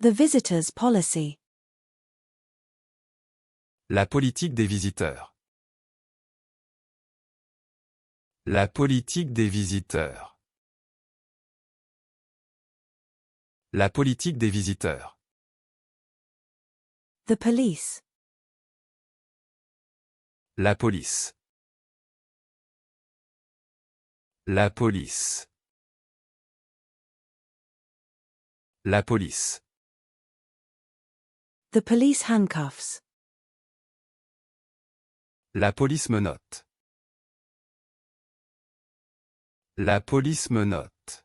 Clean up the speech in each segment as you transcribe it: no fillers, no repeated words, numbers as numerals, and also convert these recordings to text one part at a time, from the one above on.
The visitor's policy. La politique des visiteurs. La politique des visiteurs. La politique des visiteurs. The police. La police. La police. La police. The police handcuffs. La police menotte. La police menotte.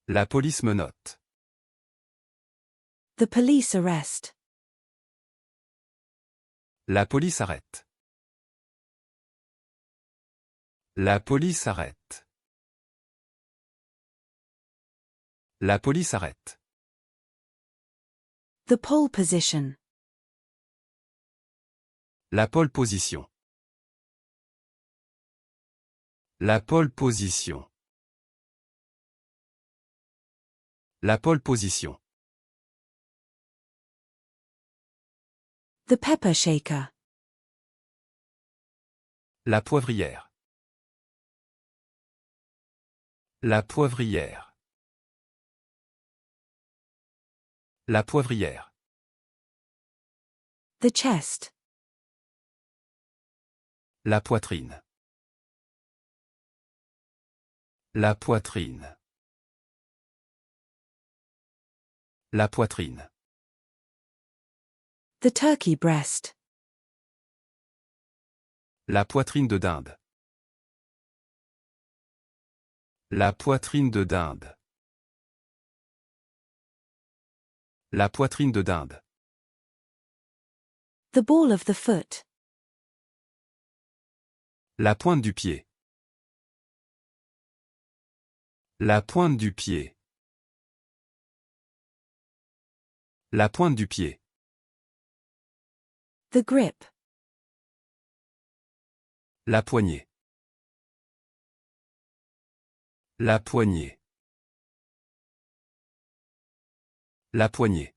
La police menotte. The police arrest. La police arrête. La police arrête. La police arrête. The pole position. La pole position. La pole position. La pole position. The pepper shaker. La poivrière. La poivrière. La poivrière. The chest. La poitrine. La poitrine. La poitrine. The turkey breast. La poitrine de dinde. La poitrine de dinde. La poitrine de dinde. The ball of the foot. La pointe du pied. La pointe du pied. La pointe du pied. The grip. La poignée. La poignée. La poignée.